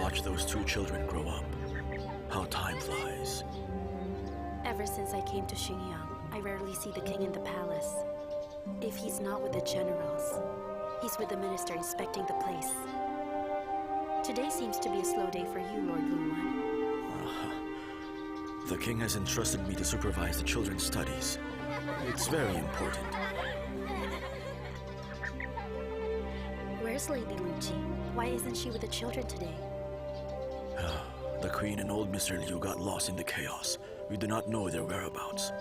watch those two children grow up. How time flies. Ever since I came to Xingyang, I rarely see the king in the palace. If he's not with the generals, he's with the minister inspecting the place. Today seems to be a slow day for you, Lord Liu Bang. The king has entrusted me to supervise the children's studies. It's very important. Where's Lady Luchi? Why isn't she with the children today? The queen and old Mr. Liu got lost in the chaos. We do not know their whereabouts.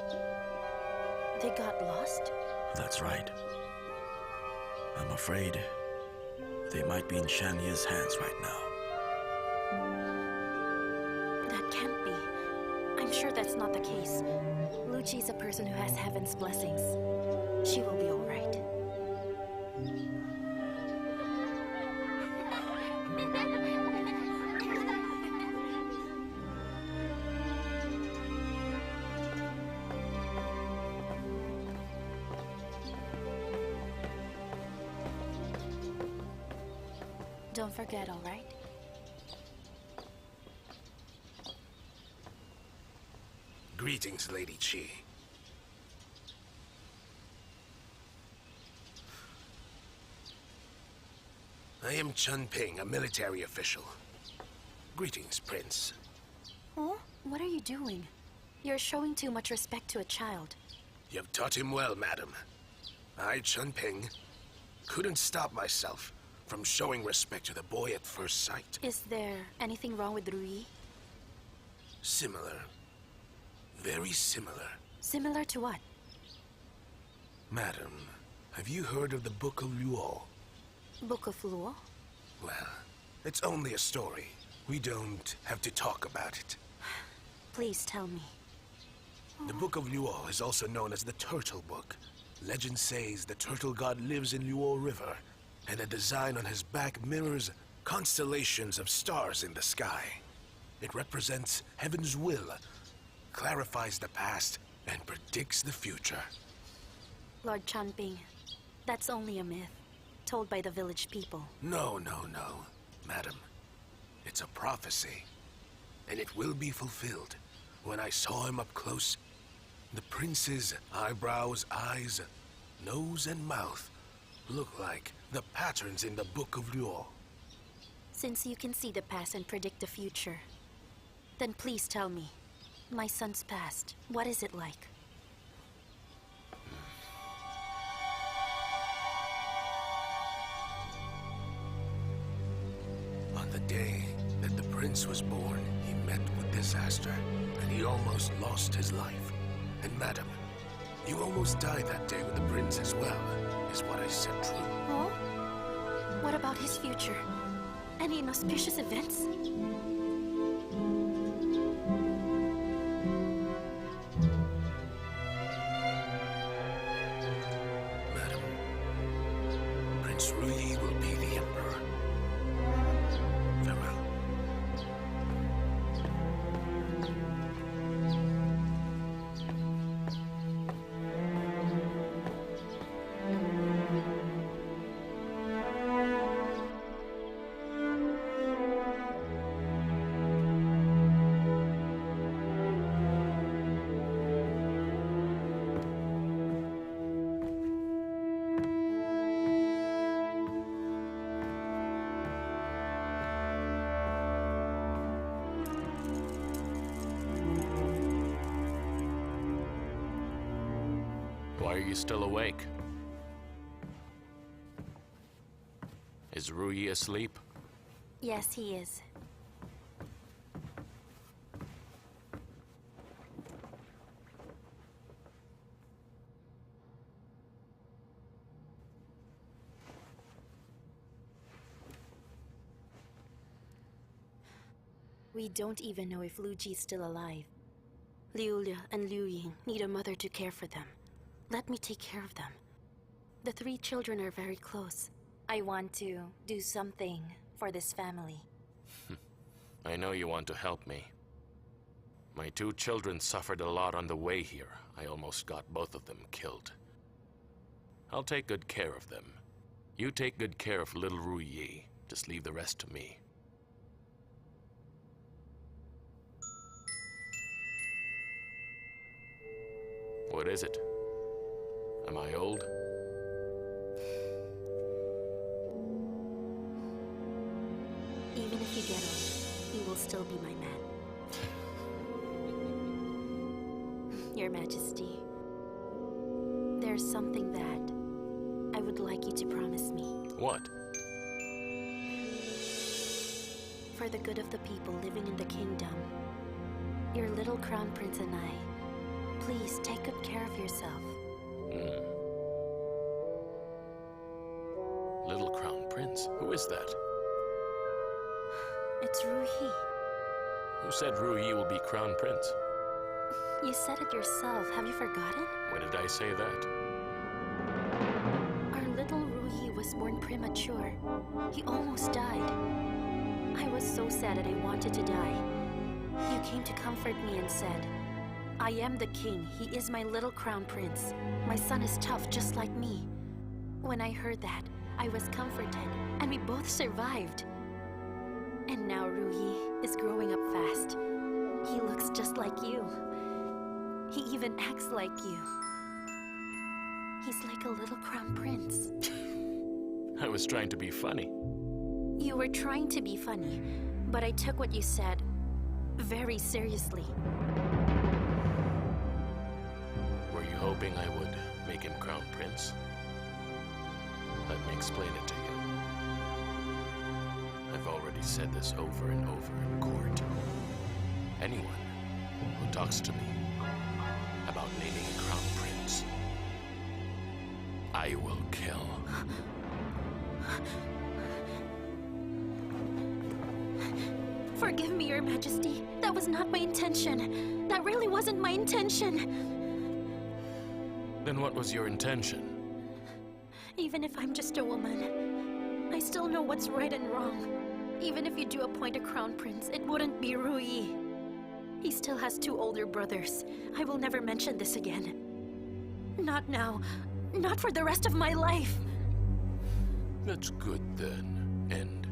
They got lost? That's right. I'm afraid they might be in Xiang Yu's hands right now. That can't be. I'm sure that's not the case. Luchi's a person who has heaven's blessings. She will be all right. Don't forget, all right? Greetings, Lady Qi. I am Chun Ping, a military official. Greetings, Prince. Oh? What are you doing? You're showing too much respect to a child. You have taught him well, madam. I, Chun Ping, couldn't stop myself from showing respect to the boy at first sight. Is there anything wrong with Rui? Similar. Very similar. Similar to what? Madam, have you heard of the Book of Luo? Book of Luo? Well, it's only a story. We don't have to talk about it. Please tell me. The Book of Luo is also known as the Turtle Book. Legend says the turtle god lives in Luo River, and the design on his back mirrors constellations of stars in the sky. It represents heaven's will, clarifies the past, and predicts the future. Lord Chanping, that's only a myth, told by the village people. No, madam. It's a prophecy, and it will be fulfilled. When I saw him up close, the prince's eyebrows, eyes, nose, and mouth look like the patterns in the Book of Luo. Since you can see the past and predict the future, then please tell me, my son's past, what is it like? On the day that the prince was born, he met with disaster, and he almost lost his life. And madam, you almost died that day with the prince as well, is what I said true. Oh? What about his future? Any inauspicious events? Madam, Prince Ruyi will be the emperor. Farewell. Why are you still awake? Is Ruyi asleep? Yes, he is. We don't even know if Lu Ji's still alive. Liu Li and Liu Ying need a mother to care for them. Let me take care of them. The three children are very close. I want to do something for this family. I know you want to help me. My two children suffered a lot on the way here. I almost got both of them killed. I'll take good care of them. You take good care of little Ruyi. Just leave the rest to me. What is it? Am I old? Even if you get old, you will still be my man. Your Majesty, there's something that I would like you to promise me. What? For the good of the people living in the kingdom, your little crown prince and I, please take good care of yourself. Little crown prince? Who is that? It's Ru Yi. Who said Ru Yi will be crown prince? You said it yourself. Have you forgotten? When did I say that? Our little Ru Yi was born premature. He almost died. I was so sad that I wanted to die. You came to comfort me and said, I am the king. He is my little crown prince. My son is tough just like me. When I heard that, I was comforted, and we both survived. And now Ru Yi is growing up fast. He looks just like you. He even acts like you. He's like a little crown prince. I was trying to be funny. You were trying to be funny, but I took what you said very seriously. Were you hoping I would make him crown prince? Let me explain it to you. I've already said this over and over in court. Anyone who talks to me about naming a crown prince, I will kill. Forgive me, Your Majesty. That was not my intention. That really wasn't my intention. Then what was your intention? Even if I'm just a woman, I still know what's right and wrong. Even if you do appoint a crown prince, it wouldn't be Ru Yi. He still has 2 older brothers. I will never mention this again. Not now. Not for the rest of my life. That's good then. And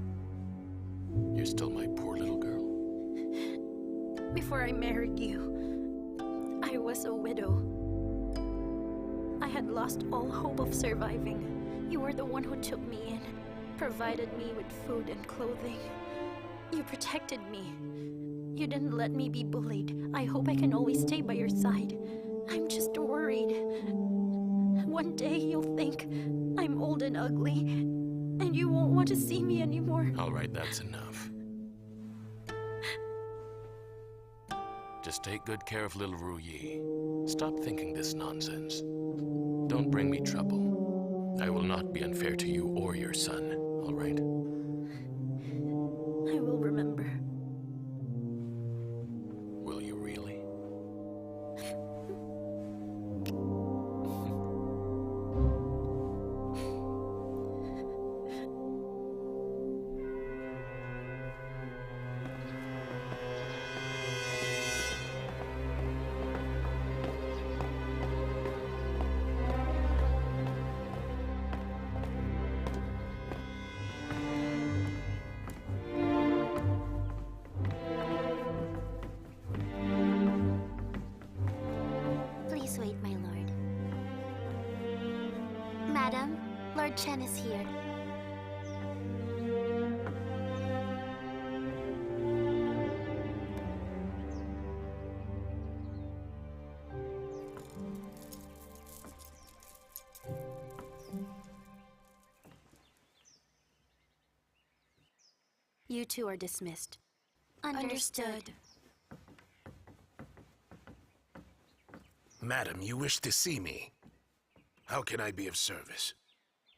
you're still my poor little girl. Before I married you, I was a widow. I had lost all hope of surviving. You were the one who took me in, provided me with food and clothing. You protected me. You didn't let me be bullied. I hope I can always stay by your side. I'm just worried. One day you'll think I'm old and ugly, and you won't want to see me anymore. All right, that's enough. Just take good care of little Ru Yi. Stop thinking this nonsense. Don't bring me trouble. I will not be unfair to you or your son, all right? I will remember. Will you really? Please wait, my lord. Madam, Lord Chen is here. You two are dismissed. Understood. Madam, you wish to see me. How can I be of service?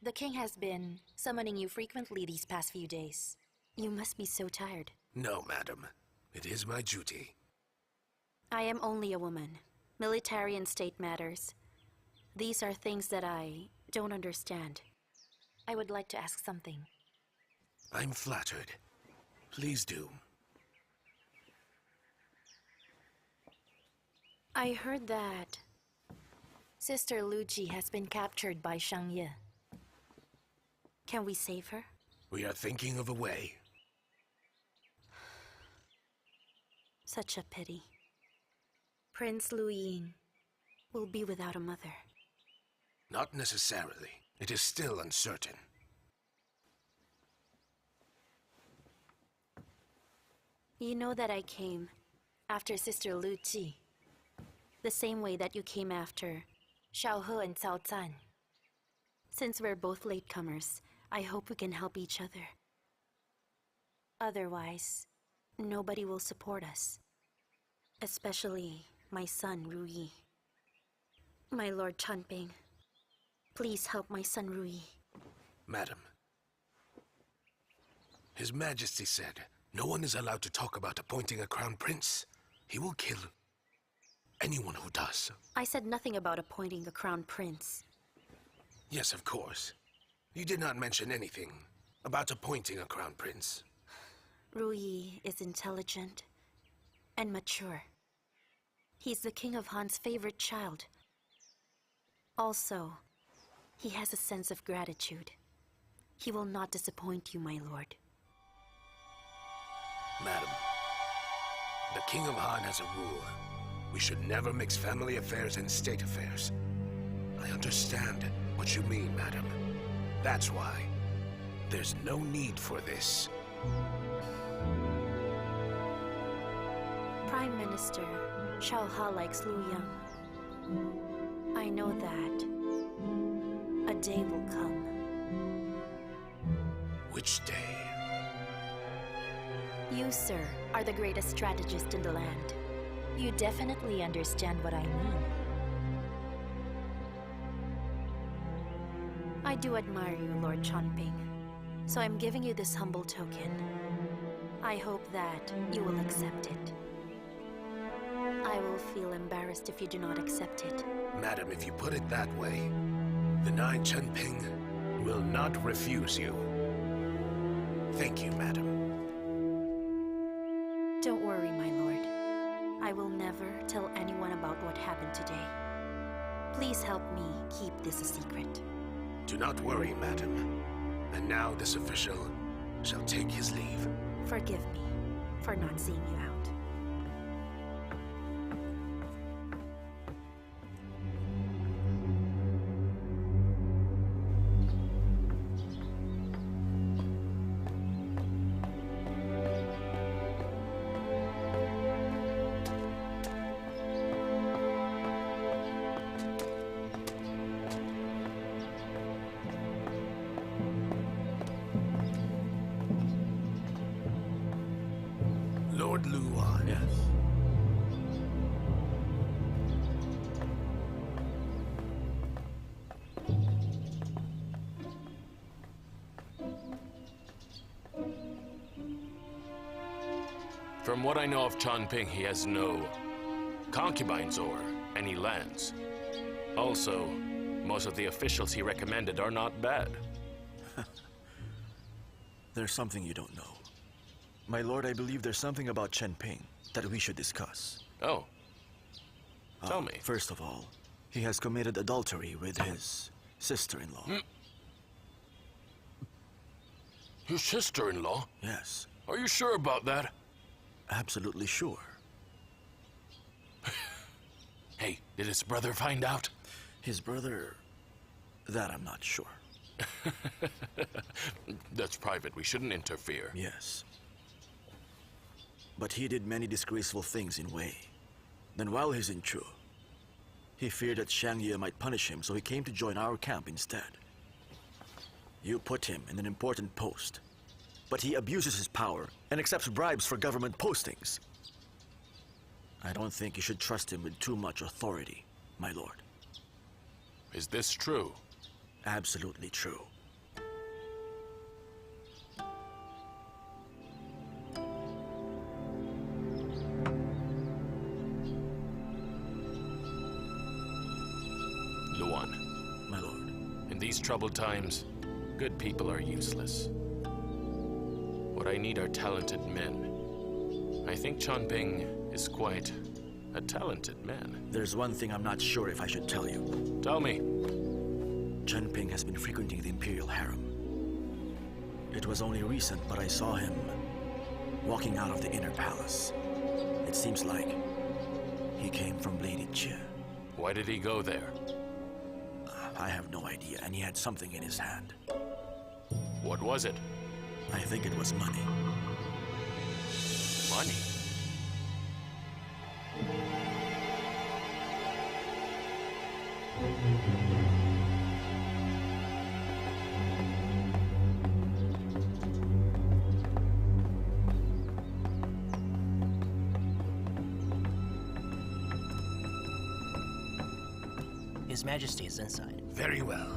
The king has been summoning you frequently these past few days. You must be so tired. No, madam. It is my duty. I am only a woman. Military and state matters. These are things that I don't understand. I would like to ask something. I'm flattered. Please do. I heard that Sister Lu Ji has been captured by Xiang Yu. Can we save her? We are thinking of a way. Such a pity. Prince Lu Ying, will be without a mother. Not necessarily. It is still uncertain. You know that I came after Sister Lu Ji, the same way that you came after Xiao He and Cao Zan. Since we're both latecomers, I hope we can help each other. Otherwise, nobody will support us. Especially my son, Ru Yi. My Lord Chanping, please help my son Ru Yi. Madam, His Majesty said no one is allowed to talk about appointing a crown prince. He will kill anyone who does. I said nothing about appointing a crown prince. Yes, of course. You did not mention anything about appointing a crown prince. Ru Yi is intelligent and mature. He's the King of Han's favorite child. Also, he has a sense of gratitude. He will not disappoint you, my lord. Madam, the King of Han has a rule. We should never mix family affairs and state affairs. I understand what you mean, madam. That's why there's no need for this. Prime Minister Xiao Ha likes Liu Yang. I know that a day will come. Which day? You, sir, are the greatest strategist in the land. You definitely understand what I mean. I do admire you, Lord Chanping, so I'm giving you this humble token. I hope that you will accept it. I will feel embarrassed if you do not accept it. Madam, if you put it that way, then I, Chanping, will not refuse you. Thank you, madam. Don't worry, my lord. I will never tell anyone about what happened today. Please help me keep this a secret. Do not worry, madam. And now this official shall take his leave. Forgive me for not seeing you out. Lord Liu Han. Yes. From what I know of Chanping, he has no concubines or any lands. Also, most of the officials he recommended are not bad. There's something you don't know. My lord, I believe there's something about Chanping that we should discuss. Oh. Tell me. First of all, he has committed adultery with his sister-in-law. Your sister-in-law? Yes, Are you sure about that? absolutely sure. Hey, did his brother find out? His brother... that I'm not sure. That's private. We shouldn't interfere. Yes. But he did many disgraceful things in Wei. Then while he's in Chu, he feared that Xiang Yu might punish him, so he came to join our camp instead. You put him in an important post, but he abuses his power and accepts bribes for government postings. I don't think you should trust him with too much authority, my lord. Is this true? Absolutely true. Luan, My lord. in these troubled times, good people are useless. What I need are talented men. I think Chanping is quite a talented man. There's one thing I'm not sure if I should tell you. Tell me. Chanping has been frequenting the Imperial harem. It was only recent, but I saw him walking out of the inner palace. It seems like he came from Lady Jie. Why did he go there? I have no idea, and he had something in his hand. What was it? I think it was money. Money? His Majesty is inside. Very well.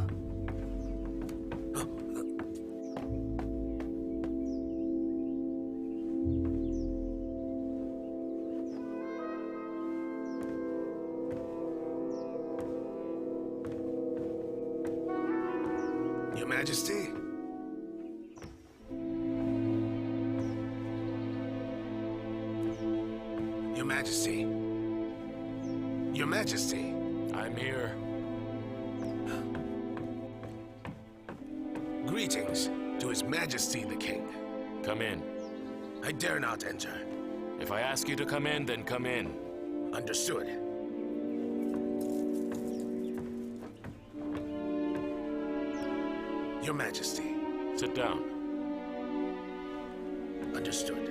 Your Majesty? Your Majesty? Your Majesty? I'm here. Greetings to His Majesty the King. Come in. I dare not enter. If I ask you to come in, then come in. Understood. Your Majesty. Sit down. Understood.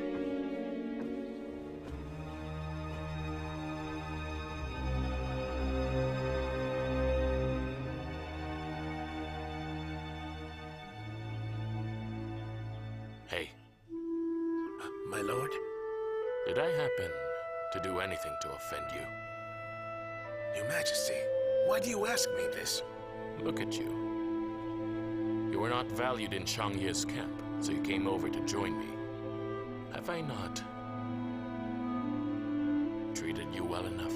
Hey, My lord? did I happen to do anything to offend you? Your Majesty, why do you ask me this? Look at you. You were not valued in Xiang Yu's camp, so you came over to join me. Have I not treated you well enough?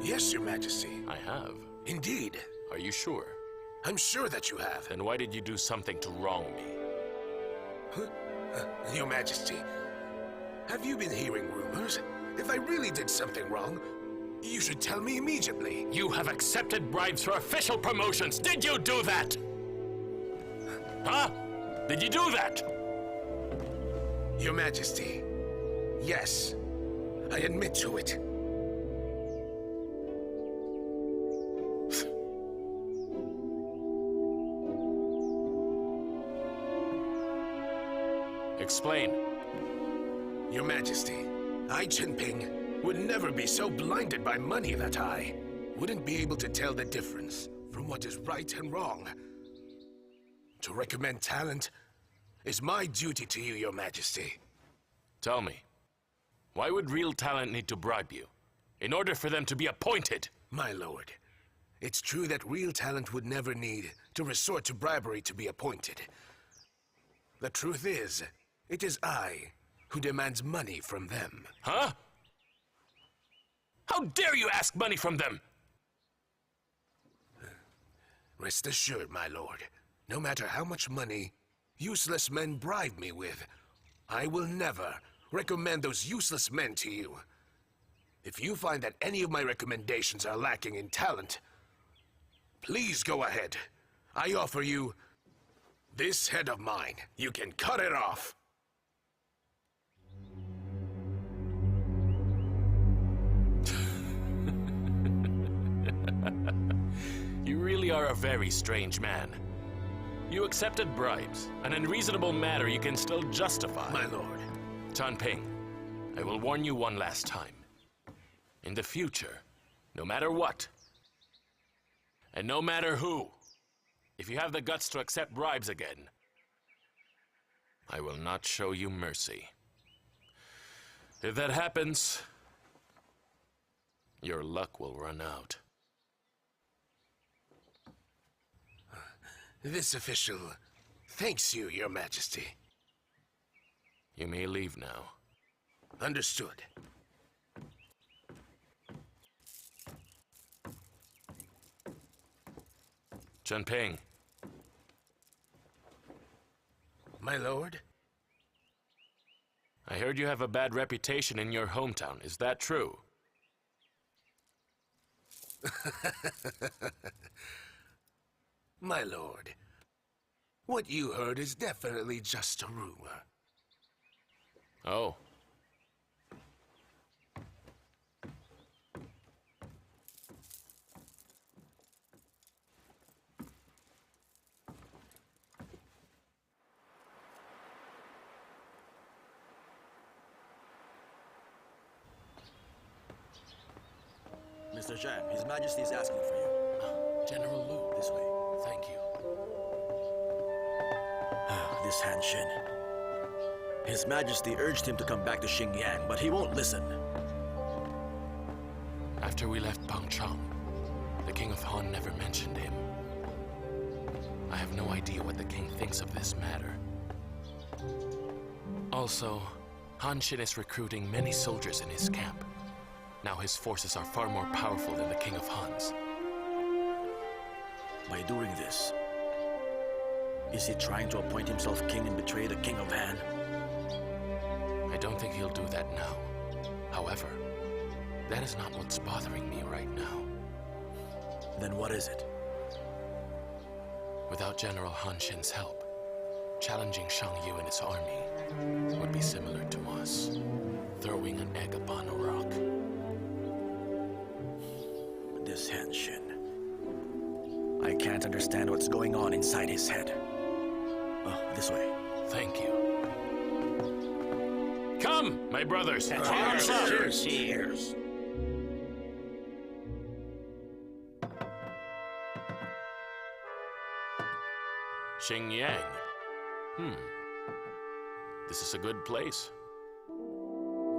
Yes, Your Majesty. I have. Indeed. Are you sure? I'm sure that you have. Then why did you do something to wrong me? Your Majesty, have you been hearing rumors? If I really did something wrong, you should tell me immediately. You have accepted bribes for official promotions. Did you do that? Huh? Did you do that? Your Majesty, yes, I admit to it. Explain. Your Majesty, I, Jinping, would never be so blinded by money that I wouldn't be able to tell the difference from what is right and wrong. To recommend talent is my duty to you, Your Majesty. Tell me, why would real talent need to bribe you in order for them to be appointed? My lord, it's true that real talent would never need to resort to bribery to be appointed. The truth is, it is I who demands money from them. Huh? How dare you ask money from them? Rest assured, my lord, no matter how much money useless men bribe me with, I will never recommend those useless men to you. If you find that any of my recommendations are lacking in talent, please go ahead. I offer you this head of mine. You can cut it off. You really are a very strange man. You accepted bribes, an unreasonable matter you can still justify. My lord. Tanping, I will warn you one last time. In the future, no matter what, and no matter who, if you have the guts to accept bribes again, I will not show you mercy. If that happens, your luck will run out. This official thanks you, Your Majesty. You may leave now. Understood. Tanping, My lord? I heard you have a bad reputation in your hometown. Is that true? My lord, what you heard is definitely just a rumor. Oh. Mr. Zhang, His Majesty is asking for you. General Liu. This way. Thank you. This Han Xin. His Majesty urged him to come back to Xingyang, but he won't listen. After we left Pangchang, the King of Han never mentioned him. I have no idea what the king thinks of this matter. Also, Han Xin is recruiting many soldiers in his camp. Now his forces are far more powerful than the King of Han's. By doing this, is he trying to appoint himself king and betray the King of Han? I don't think he'll do that now. However, that is not what's bothering me right now. Then what is it? Without General Han Xin's help, challenging Xiang Yu and his army would be similar to us, throwing an egg upon a rock. This Han Xin. I can't understand what's going on inside his head. Oh, this way. Thank you. Come, my brothers! Cheers! Cheers! Xingyang. This is a good place.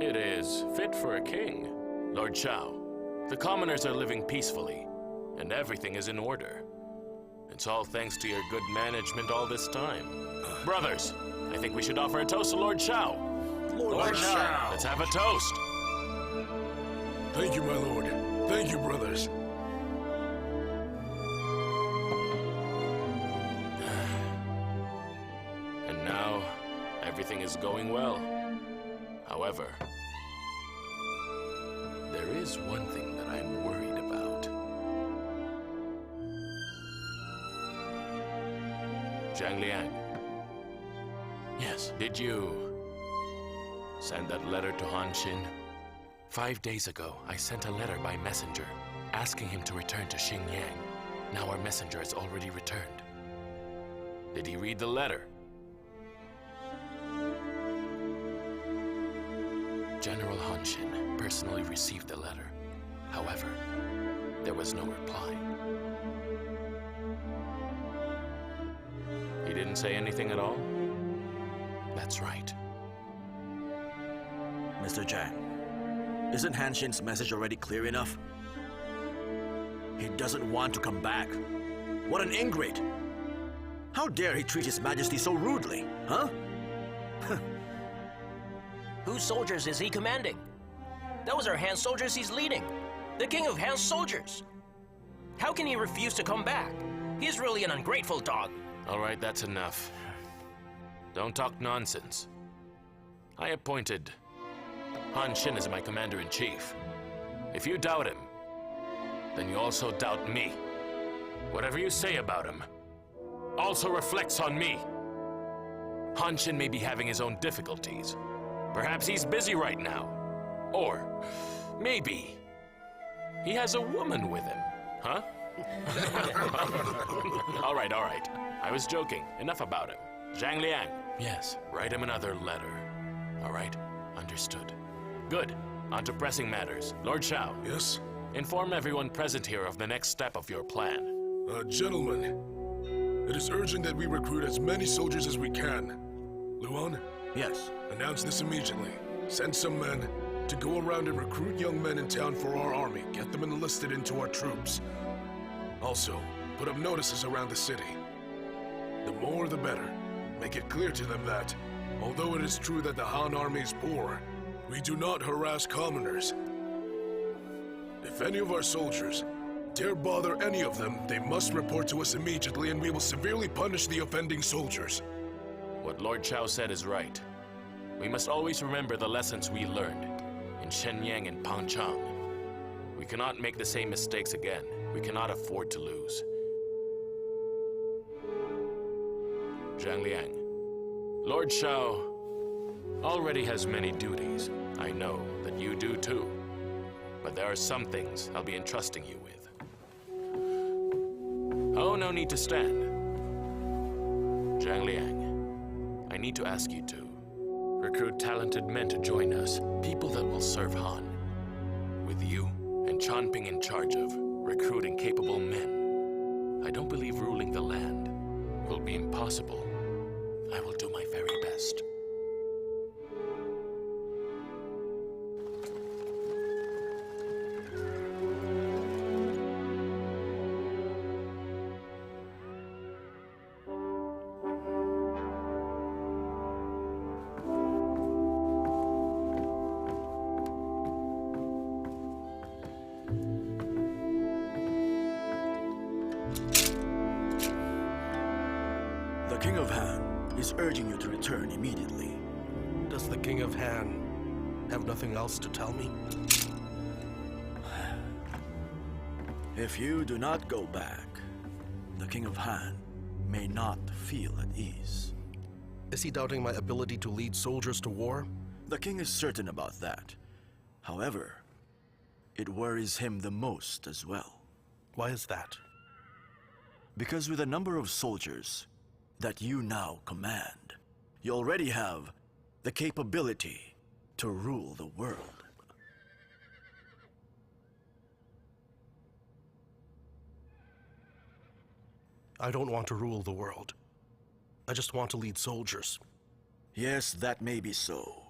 It is fit for a king. Lord Chao, the commoners are living peacefully, and everything is in order. It's all thanks to your good management all this time. Brothers, I think we should offer a toast to Lord Chao. Lord Chao! Let's have a toast. Thank you, my lord. Thank you, brothers. And now, everything is going well. However, there is one thing that I'm worried about. Zhang Liang. Yes, did you send that letter to Han Xin? 5 days ago, I sent a letter by messenger, asking him to return to Xingyang. Now our messenger has already returned. Did he read the letter? General Han Xin personally received the letter. However, there was no reply. He didn't say anything at all? That's right. Mr. Zhang, isn't Han Xin's message already clear enough? He doesn't want to come back. What an ingrate! How dare he treat His Majesty so rudely, huh? Whose soldiers is he commanding? Those are Han soldiers he's leading. The King of Han's soldiers. How can he refuse to come back? He's really an ungrateful dog. All right, that's enough. Don't talk nonsense. I appointed Han Xin as my commander-in-chief. If you doubt him, then you also doubt me. Whatever you say about him also reflects on me. Han Xin may be having his own difficulties. Perhaps he's busy right now. Or maybe he has a woman with him, huh? All right. I was joking. Enough about him. Zhang Liang. Yes, write him another letter. All right, understood. Good. On to pressing matters. Lord Chao. Yes? Inform everyone present here of the next step of your plan. Gentlemen, it is urgent that we recruit as many soldiers as we can. Luan, Yes. announce this immediately. Send some men to go around and recruit young men in town for our army. Get them enlisted into our troops. Also, put up notices around the city. The more the better. Make it clear to them that, although it is true that the Han army is poor, we do not harass commoners. If any of our soldiers dare bother any of them, they must report to us immediately and we will severely punish the offending soldiers. What Lord Chao said is right. We must always remember the lessons we learned in Shenyang and Pangchang. We cannot make the same mistakes again. We cannot afford to lose. Zhang Liang, Lord Chao already has many duties. I know that you do too. But there are some things I'll be entrusting you with. Oh, no need to stand. Zhang Liang, I need to ask you to recruit talented men to join us, people that will serve Han. With you and and Chanping in charge of recruiting capable men, I don't believe ruling the land will be impossible. I will do my very best. The King of Han is urging you to return immediately. Does the King of Han have nothing else to tell me? If you do not go back, the King of Han may not feel at ease. Is he doubting my ability to lead soldiers to war? The king is certain about that. However, it worries him the most as well. Why is that? Because with the number of soldiers that you now command, you already have the capability to rule the world. I don't want to rule the world. I just want to lead soldiers. Yes, that may be so.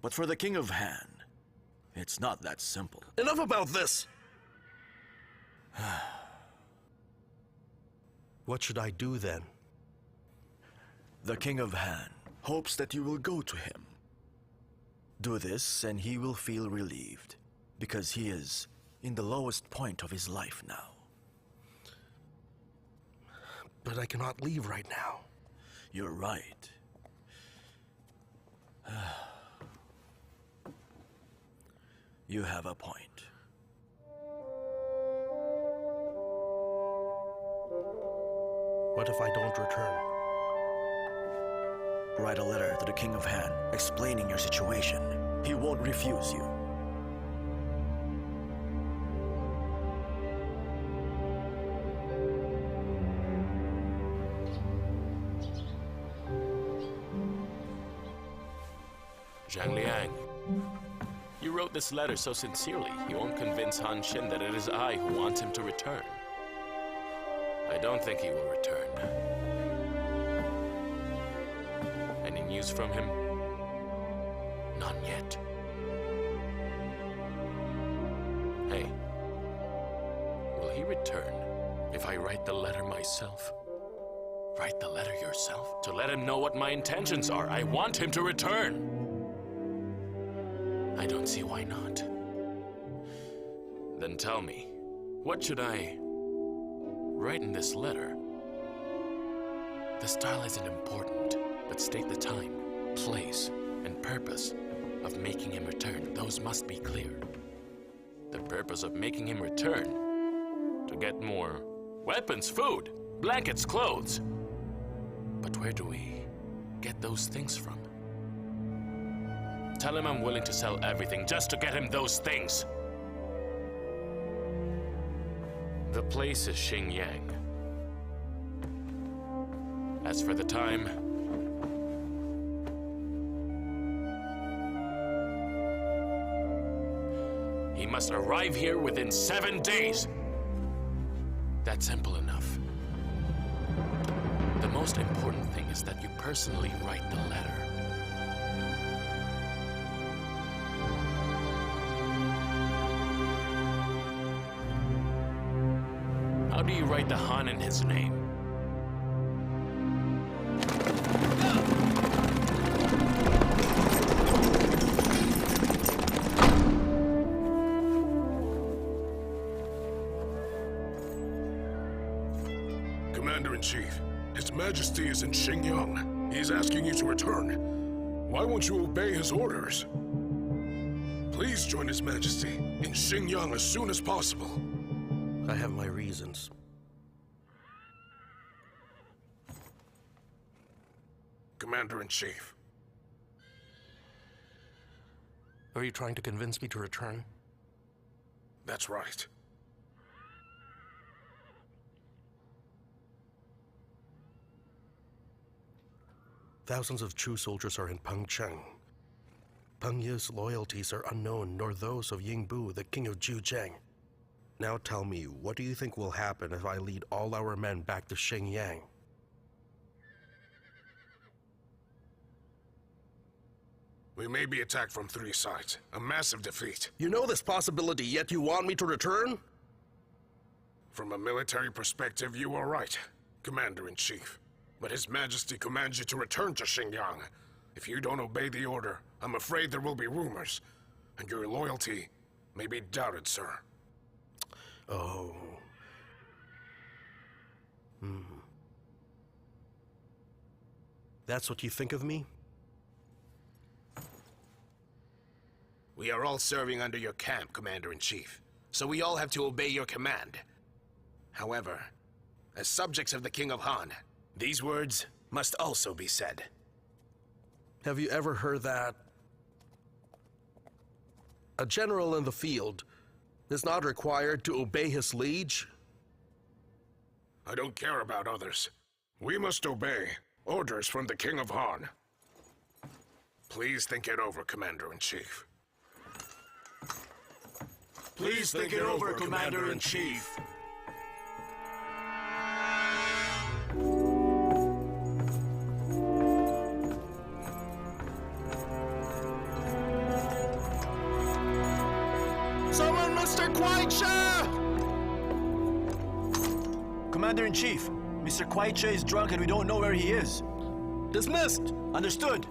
But for the King of Han, it's not that simple. Enough about this! What should I do then? The King of Han hopes that you will go to him. Do this and he will feel relieved, because he is in the lowest point of his life now. But I cannot leave right now. You're right. You have a point. What if I don't return? Write a letter to the King of Han explaining your situation. He won't refuse you. Zhang Liang, you wrote this letter so sincerely, you won't convince Han Xin that it is I who want him to return. I don't think he will return. Any news from him? None yet. Hey, will he return if I write the letter myself? Write the letter yourself? To let him know what my intentions are. I want him to return. I don't see why not. Then tell me, what should I write in this letter? The style isn't important, but state the time, place, and purpose of making him return. Those must be clear. The purpose of making him return? To get more weapons, food, blankets, clothes. But where do we get those things from? Tell him I'm willing to sell everything just to get him those things. The place is Xingyang. As for the time, he must arrive here within 7 days. That's simple enough. The most important thing is that you personally write the letter. How do you write the Han in his name? Commander-in-Chief, His Majesty is in Xingyang. He is asking you to return. Why won't you obey his orders? Please join His Majesty in Xingyang as soon as possible. I have my reasons. Commander-in-Chief. Are you trying to convince me to return? That's right. Thousands of Chu soldiers are in Pengcheng. Peng Ye's loyalties are unknown, nor those of Yingbu, the king of Zhujiang. Now tell me, what do you think will happen if I lead all our men back to Xingyang? We may be attacked from 3 sides. A massive defeat. You know this possibility, yet you want me to return? From a military perspective, you are right, Commander-in-Chief. But His Majesty commands you to return to Xingyang. If you don't obey the order, I'm afraid there will be rumors, and your loyalty may be doubted, sir. Oh. That's what you think of me? We are all serving under your camp, Commander-in-Chief, so we all have to obey your command. However, as subjects of the King of Han, these words must also be said. Have you ever heard that a general in the field is not required to obey his liege? I don't care about others. We must obey orders from the King of Han. Please think it over, Commander-in-Chief. Please think it over, Commander-in-Chief. Summon Mr. Kuai-Che! Commander-in-Chief, Mr. Kuai-Che is drunk and we don't know where he is. Dismissed! Understood.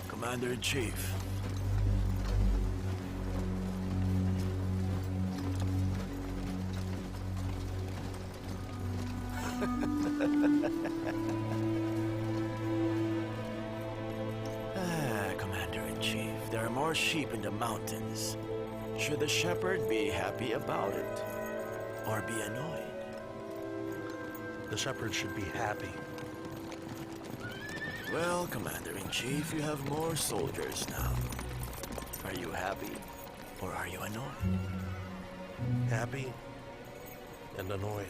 Commander-in-Chief. Commander-in-Chief, there are more sheep in the mountains. Should the shepherd be happy about it, or be annoyed? The shepherd should be happy. Well, Commander-in-Chief, you have more soldiers now. Are you happy, or are you annoyed? Happy and annoyed.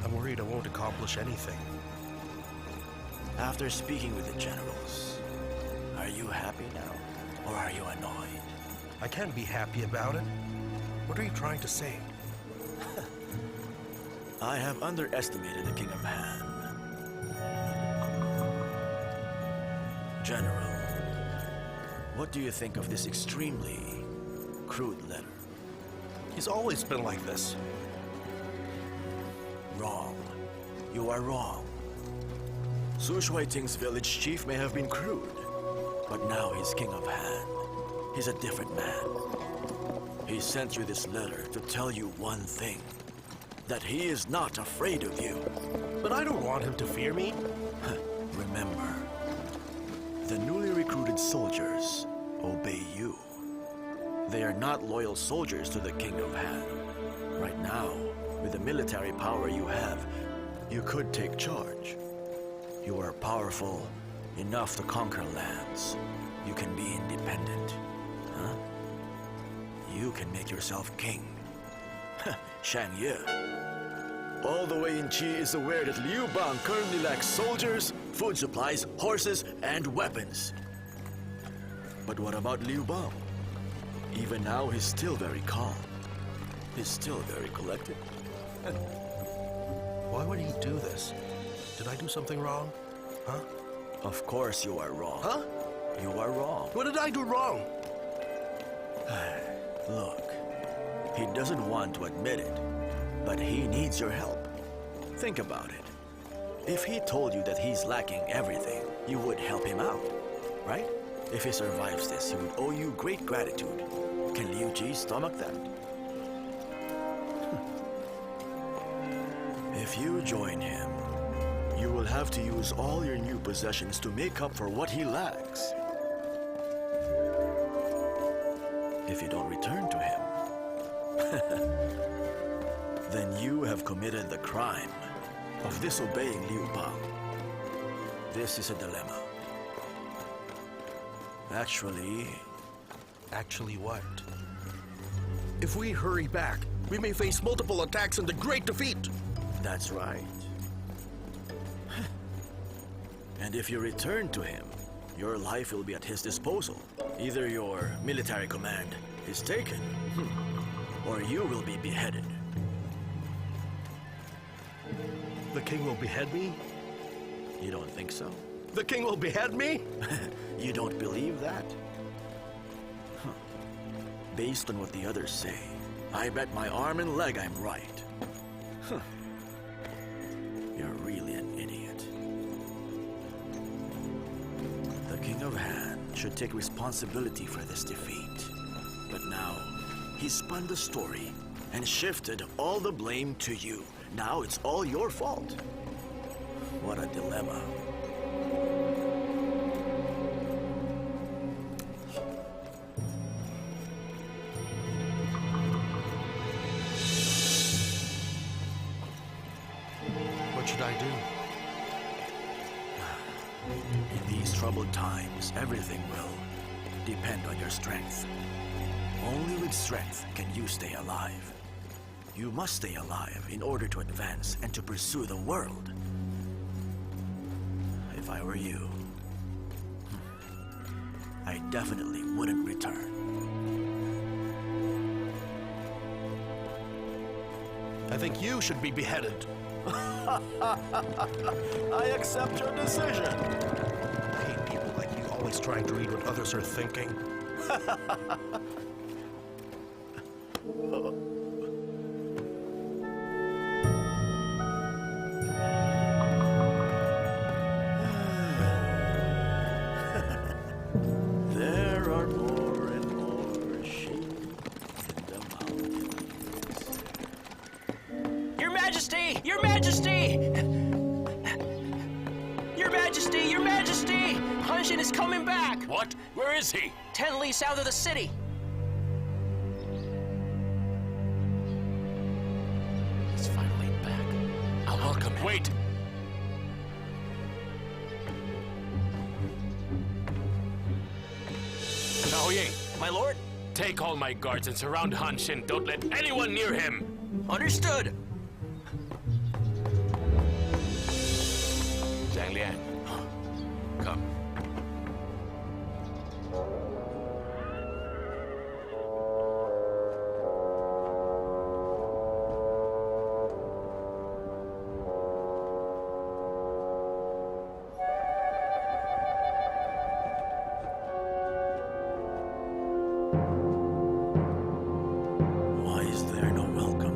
I'm worried I won't accomplish anything. After speaking with the generals, are you happy now, or are you annoyed? I can't be happy about it. What are you trying to say? I have underestimated the King of Han. General, what do you think of this extremely crude letter? He's always been like this. Wrong. You are wrong. Su Shuaiting's village chief may have been crude, but now he's King of Han. He's a different man. He sent you this letter to tell you one thing, that he is not afraid of you. But I don't want him to fear me. Remember, the newly recruited soldiers obey you. They are not loyal soldiers to the King of Han. Right now, with the military power you have, you could take charge. You are powerful enough to conquer lands. You can be independent. Huh? You can make yourself king. Xiang Yu. All the way in Qi is aware that Liu Bang currently lacks soldiers, food supplies, horses, and weapons. But what about Liu Bang? Even now, he's still very calm. He's still very collected. Why would he do this? Did I do something wrong? Huh? Of course you are wrong. Huh? You are wrong. What did I do wrong? Look, he doesn't want to admit it, but he needs your help. Think about it. If he told you that he's lacking everything, you would help him out, right? If he survives this, he would owe you great gratitude. Can Liu Ji stomach that? If you join him, you You will have to use all your new possessions to make up for what he lacks. If you don't return to him, then you have committed the crime of disobeying Liu Bang. This is a dilemma. Actually, Actually what? If we hurry back, we may face multiple attacks and a great defeat. that's right. And if you return to him, your life will be at his disposal. Either your military command is taken, or you will be beheaded. The king will behead me? You don't think so? The king will behead me? You don't believe that? Huh. Based on what the others say, I bet my arm and leg I'm right. Huh. You're really an idiot. The King of Han should take responsibility for this defeat. But now, he spun the story and shifted all the blame to you. Now it's all your fault. What a dilemma. What should I do? In these troubled times, everything will depend on your strength. Only with strength can you stay alive. You must stay alive in order to advance and to pursue the world. If I were you, I definitely wouldn't return. I think you should be beheaded. I accept your decision. I hate people like you always trying to read what others are thinking. There are more and more sheep in the mountains. Your Majesty! Your Majesty! Your Majesty! Your Majesty! Hanshin is coming back! What? Where is he? 10 li south of the city. He's finally back. I'll welcome him. Wait! Gao Ying, My lord? take all my guards and surround Han Xin. Don't let anyone near him! Understood. Zhang Liang, come. Why is there no welcome?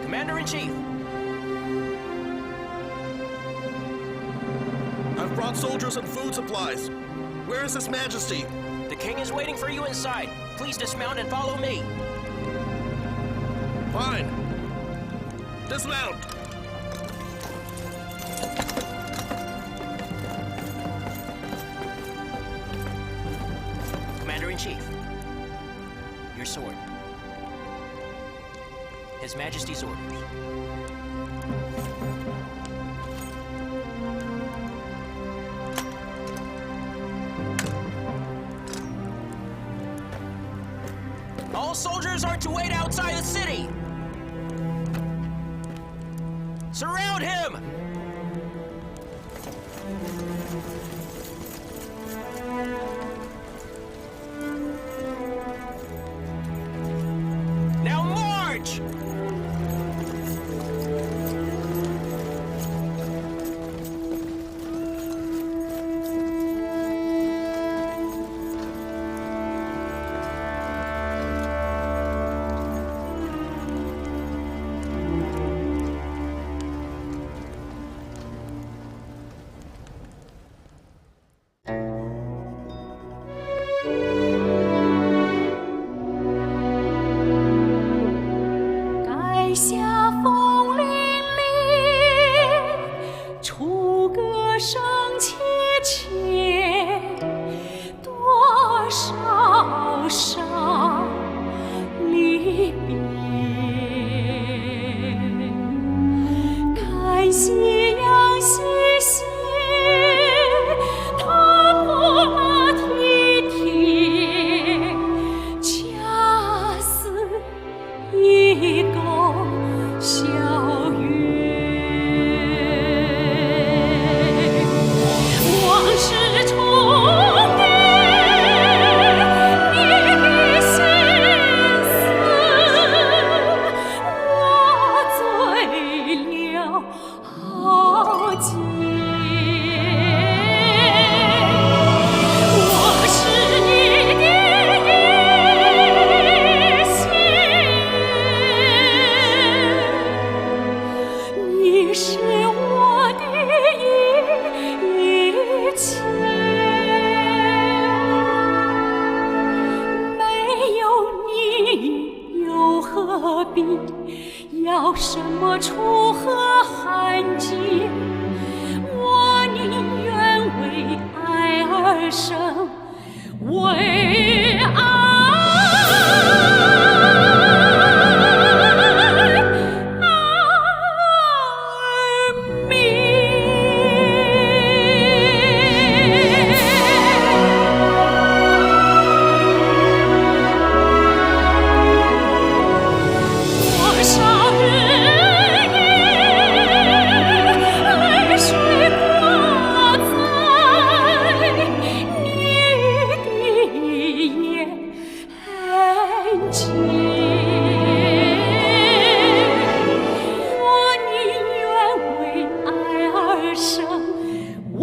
Commander-in-Chief. I've brought soldiers and food supplies. Where is His Majesty? The king is waiting for you inside. Please dismount and follow me. Fine. Dismount. Commander-in-Chief. Your sword. His Majesty's orders. All soldiers are to wait outside the city! Surround him! Now march!要什么楚河汉界？我宁愿为爱而生，为爱而命。多少日夜，泪水挂在你的眼前。我宁愿为爱而生，为